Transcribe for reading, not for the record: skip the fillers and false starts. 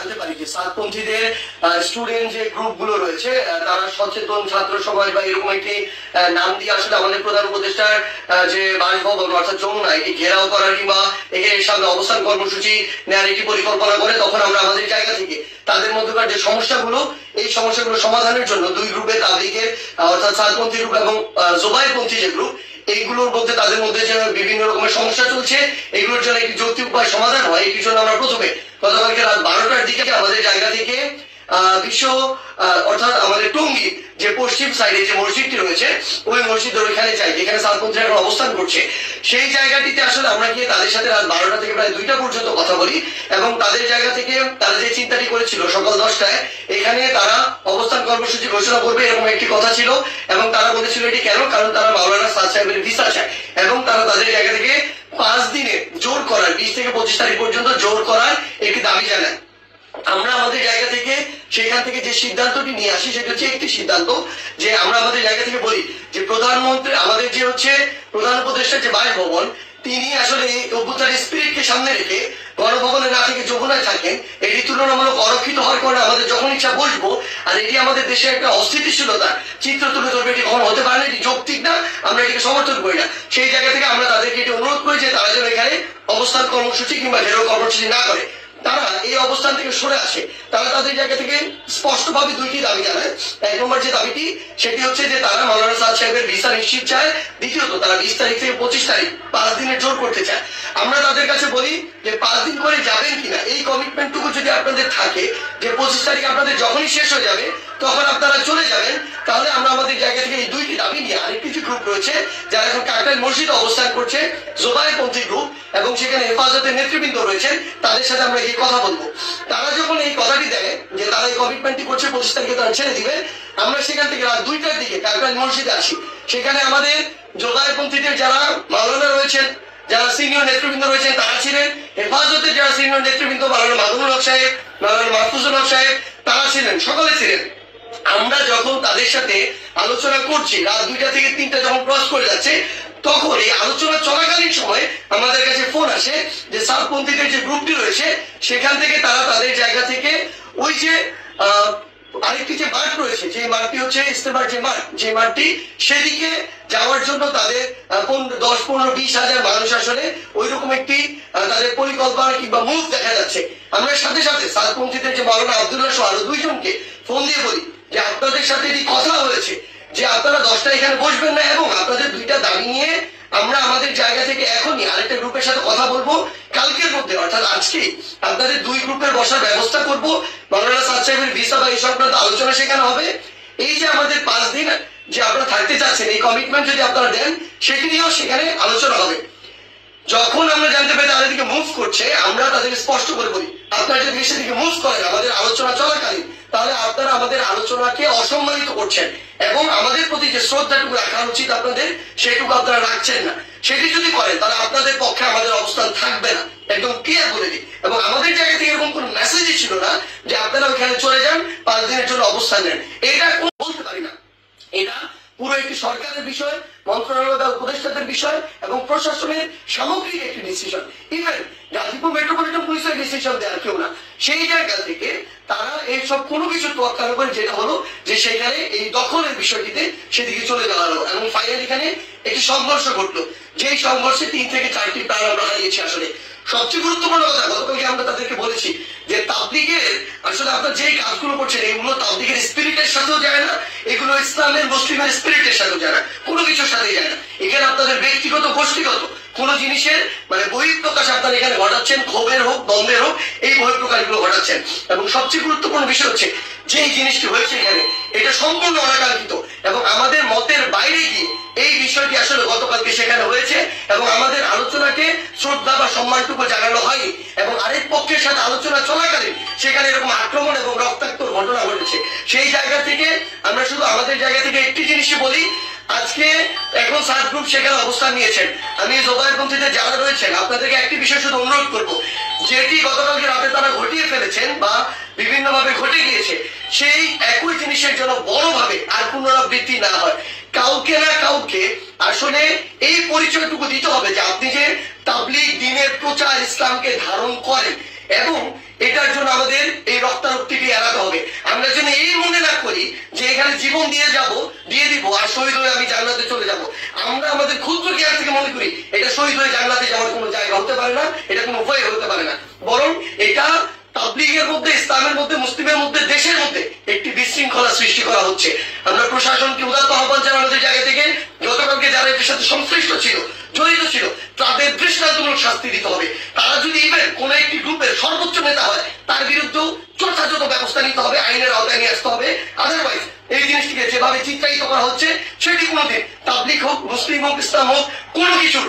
জানতে পারি যে সাতপন্থীদের স্টুডেন্ট যে গ্রুপগুলো রয়েছে তারা সচেতন ছাত্র সমাজ বা এরকম একটি নাম দিয়ে আসলে আমাদের প্রধান উপদেষ্টার যে বাসভবন অর্থাৎ যমুনা এটি ঘেরাও করার কিংবা এর সামনে অবস্থান কর্মসূচি নেওয়ার একটি পরিকল্পনা করে, তখন আমরা আমাদের জায়গা থেকে তাদের মধ্যকার যে সমস্যাগুলো এই সমস্যাগুলো সমাধানের জন্য দুই গ্রুপে তাবলীগের অর্থাৎ সাতপন্থী গ্রুপ এবং জোবায়েরপন্থী যে গ্রুপ এইগুলোর মধ্যে তাদের মধ্যে যে বিভিন্ন রকমের সমস্যা চলছে এগুলোর জন্য একটি যৌক্তিক উপায় সমাধান হয়, এই জন্য আমরা প্রথমে গতকালকে রাত 12টার দিকে আমাদের জায়গা থেকে বিশ্ব অর্থাৎ আমাদের টঙ্গী যে পশ্চিম সাইডে যে মসজিদটি রয়েছে ওই মসজিদের ওইখানে চাই যেখানে সাতপন্থীরা এখন অবস্থান করছে, সেই জায়গাটিতে আসলে আমরা গিয়ে তাদের সাথে রাত 12টা থেকে প্রায় 2টা পর্যন্ত কথা বলি এবং তাদের জায়গা থেকে তারা যে চিন্তাটি করেছিল সকাল 10টায় এখানে তারা অবস্থান কর্মসূচি ঘোষণা করবে এরকম একটি কথা ছিল এবং তারা বলেছিল এটি কেন, কারণ তারা মাওলানা সাদ সাহেবের ভিসা চায় এবং তারা তাদের জায়গা থেকে 5 দিনে জোর করার 20 থেকে 25 তারিখ পর্যন্ত জোর করার একটি দাবি জানায়। আমরা আমাদের জায়গা থেকে সেখান থেকে যে সিদ্ধান্তটি নিয়ে আসি সেটা হচ্ছে একটি সিদ্ধান্ত যে আমরা আমাদের জায়গা থেকে বলি যে প্রধানমন্ত্রী আমাদের যে হচ্ছে প্রধান উপদেষ্টার যে বাসভবন তিনি আসলে এই অভ্যুত্থানের স্পিরিটকে সামনে রেখে গণভবনে না থেকে যমুনায় থাকেন, এটি তুলনামূলক অরক্ষিত হওয়ার কারণে আমাদের যখন ইচ্ছা বসবো আর এটি আমাদের দেশে একটা অস্থিতিশীলতার চিত্র তুলে ধরবে, এটি কখনো হতে পারে না, এটি যৌক্তিক না, আমরা এটিকে সমর্থন করি না। সেই জায়গা থেকে আমরা তাদেরকে এটি অনুরোধ করি যে তারা যেন এখানে অবস্থান কর্মসূচি কিংবা ঘেরাও কর্মসূচি না করে, তারা এই অবস্থান থেকে সরে আসে। তারা তাদের জায়গা থেকে স্পষ্টভাবে দুইটি দাবি জানায়। 1 নম্বর যে দাবিটি সেটি হচ্ছে যে তারা মাওলানা সাদ সাহেবের ভিসা নিশ্চিত চায়, দ্বিতীয়ত তারা 20 তারিখ থেকে 25 তারিখ 5 দিনের জোর করতে চায়। আমরা তাদের কাছে বলি যে 5 দিন করে যাবেন কিনা এই কমিটমেন্টটুকু যদি আপনাদের থাকে যে 25 তারিখ আপনাদের যখনই শেষ হয়ে যাবে তখন আপনারা চলে যাবেন, তাহলে আমরা আমাদের জায়গা থেকে এই দুইটি দাবি নিয়ে আরেকটি যে গ্রুপ রয়েছে যারা এখন কাকরাইল মসজিদে অবস্থান করছে জোবায়েরপন্থী গ্রুপ এবং সেখানে হেফাজতের নেতৃবৃন্দ রয়েছেন তাদের সাথে আমরা এই কথা বলবো। তারা যখন এই কথাটি দেয় যে তারা এই কমিটমেন্টটি করছে 25 তারিখে তারা ছেড়ে দিবে, আমরা সেখান থেকে রাত 2টার দিকে কাকরাইল মসজিদে আসি। সেখানে আমাদের জোবায়েরপন্থীদের যারা মাওলানা রয়েছেন যারা সিনিয়র নেতৃবৃন্দ রয়েছেন তারা ছিলেন, হেফাজতের যারা সিনিয়র নেতৃবৃন্দ মাওলানা মামুনুল হক সাহেব মাওলানা মাহফুজুল হক সাহেব তারা ছিলেন, সকলে ছিলেন। আমরা যখন তাদের সাথে আলোচনা করছি রাত 2টা থেকে 3টা যখন ক্রস করে যাচ্ছে তখন এই আলোচনা চলাকালীন সময় আমাদের কাছে ফোন আসে যে সাতপন্থীদের যে গ্রুপটি রয়েছে সেখান থেকে তারা তাদের জায়গা থেকে ওই যে আরেকটি যে মাঠ রয়েছে যে মাঠটি হচ্ছে ইস্তেমার যে মাঠ যে মাঠটি সেদিকে যাওয়ার জন্য তাদের 10, 15, 20 হাজার মানুষ আসলে ওই রকম একটি তাদের পরিকল্পনা কিংবা মুভ দেখা যাচ্ছে। আমরা সাথে সাথে সাতপন্থীদের যে মাওলানা আব্দুল্লাহ সহ আরো 2 জনকে ফোন দিয়ে বলি যে আপনাদের সাথে এটি কথা হয়েছে যে আপনারা 10টা এখানে বসবেন না এবং আপনাদের 2টা দাবি নিয়ে আমরা আমাদের জায়গা থেকে এখনই আরেকটা গ্রুপের সাথে কথা বলবো, কালকের মধ্যে অর্থাৎ আজকেই আপনাদের 2 গ্রুপের বসার ব্যবস্থা করব, মাওলানা সাদ সাহেবের ভিসা বা এই সংক্রান্ত আলোচনা সেখানে হবে। এই যে আমাদের 5 দিন যে আপনারা থাকতে চাচ্ছেন এই কমিটমেন্ট যদি আপনারা দেন সেটি নিয়েও সেখানে আলোচনা হবে। যখন আমরা জানতে পারি তাদের দিকে মুভ করছে আমরা তাদেরকে স্পষ্ট করে বলি আপনারা যদি সেদিকে মুভ করেন আমাদের আলোচনা চলাকালীন তাহলে আপনারা আমাদের আলোচনাকে অসম্মানিত করছেন এবং আমাদের প্রতি যে শ্রদ্ধাটুকু রাখা উচিত আপনাদের সেটুকু আপনারা রাখছেন না। সেটি যদি করেন তাহলে আপনাদের পক্ষে আমাদের অবস্থান থাকবে না, একদম ক্লিয়ার বলে দিই। এবং আমাদের জায়গা থেকে এরকম কোন মেসেজই ছিল না যে আপনারা ওখানে চলে যান 5 দিনের জন্য অবস্থান নেন, এটা বলতে পারি না। এটা পুরো একটি সরকারের বিষয়, মন্ত্রণালয় বা উপদেষ্টাদের বিষয় এবং প্রশাসনের সামগ্রিক একটি ডিসিশন। ইভেন গাজীপুর মেট্রোপলিটন পুলিশের ডিসিশন দেওয়ার কেউ না। সেই জায়গা থেকে তারা এইসব কোনো কিছু তোয়াক্কা করে যেটা হলো যে সেখানে এই দখলের বিষয়টিতে সেদিকে চলে যাওয়া হলো এবং ফাইনালি এখানে একটি সংঘর্ষ ঘটলো, যেই সংঘর্ষে 3 থেকে 4টি প্রাণ আমরা হারিয়েছি। আসলে সবচেয়ে গুরুত্বপূর্ণ কথা গতকালকে আমরা তাদেরকে বলেছি যে তাবলীগের আসলে আপনারা যেই কাজগুলো করছেন এগুলো তাবলীগের স্পিরিটের সাথেও যায় না, এগুলো ইসলামের মুসলিমের স্পিরিটের সাথেও যায় না, কোনো কিছুর সাথে যায় না। এখানে আপনাদের ব্যক্তিগত গোষ্ঠীগত কোন জিনিসের মানে বহিঃপ্রকাশ আপনারা এখানে ঘটাচ্ছেন, ক্ষোভের হোক দ্বন্দ্বের হোক এই বহিঃপ্রকাশগুলো ঘটাচ্ছেন। এবং সবচেয়ে গুরুত্বপূর্ণ বিষয় হচ্ছে যে জিনিসটি হয়েছে এখানে এটা সম্পূর্ণ অনাকাঙ্ক্ষিত এবং আমাদের মতের বাইরে গিয়ে এই বিষয়টি আসলে গতকালকে সেখানে হয়েছে এবং আমাদের আলোচনাকে শ্রদ্ধা বা সম্মানটুকু জানানো হয়নি এবং আরেক পক্ষের সাথে আলোচনা চলাকালীন সেখানে এরকম আক্রমণ এবং রক্তাক্ত ঘটনা ঘটেছে। সেই জায়গা থেকে আমরা শুধু আমাদের জায়গা থেকে একটি জিনিসই বলি, আজকে এখন সাত গ্রুপ সেখানে অবস্থান নিয়েছেন, আমি জোবায়েরপন্থীদের যারা রয়েছেন আপনাদেরকে একটি বিষয় শুধু অনুরোধ করবো, যেটি গতকালকে রাতে তারা ঘটিয়ে ফেলেছেন বা বিভিন্ন ভাবে ঘটে গিয়েছে সেই একই জিনিসের জন্য বড়ভাবে আর পুনরাবৃত্তি না হয়। কাউকে না কাউকে আসলে এই পরিচয়টুকু দিতে হবে যে আপনি যে তাবলীগ দ্বীনের প্রচার ইসলামকে ধারণ করেন এবং এটার জন্য আমাদের এই বলি যে এখানে জীবন দিয়ে দিব আর শহীদ হয়ে আমি জান্নাতে চলে যাব, আমরা আমাদের ক্ষুদ্র জ্ঞান থেকে মনে করি এটা শহীদ হয়ে জান্নাতে যাওয়ার কোনো জায়গা হতে পারে না, এটা কোনো উপায় হতে পারে না। বরং এটা তাবলীগের মধ্যে, ইসলামের মধ্যে, মুসলিমের মধ্যে, দেশের মধ্যে একটি বিশৃঙ্খলা সৃষ্টি করা হচ্ছে। আমরা প্রশাসনকে উদাত্ত আহ্বান জানানোর জায়গা থেকে গতকালকে যারা এটার সাথে সংশ্লিষ্ট ছিল, জড়িত ছিল, তাদের দৃষ্টান্তমূলক শাস্তি দিতে হবে। তারা যদি ইভেন কোন একটি গ্রুপের সর্বোচ্চ নেতা হয় তার বিরুদ্ধেও যথাযথ ব্যবস্থা নিতে হবে, আইনের আওতায় নিয়ে আসতে হবে। আদারওয়াইজ এই জিনিসটিকে যেভাবে চিত্রায়িত করা হচ্ছে সেটি কোনোদিন তাবলীগ হোক, মুসলিম হোক, ইসলাম হোক, কোনো কিছুর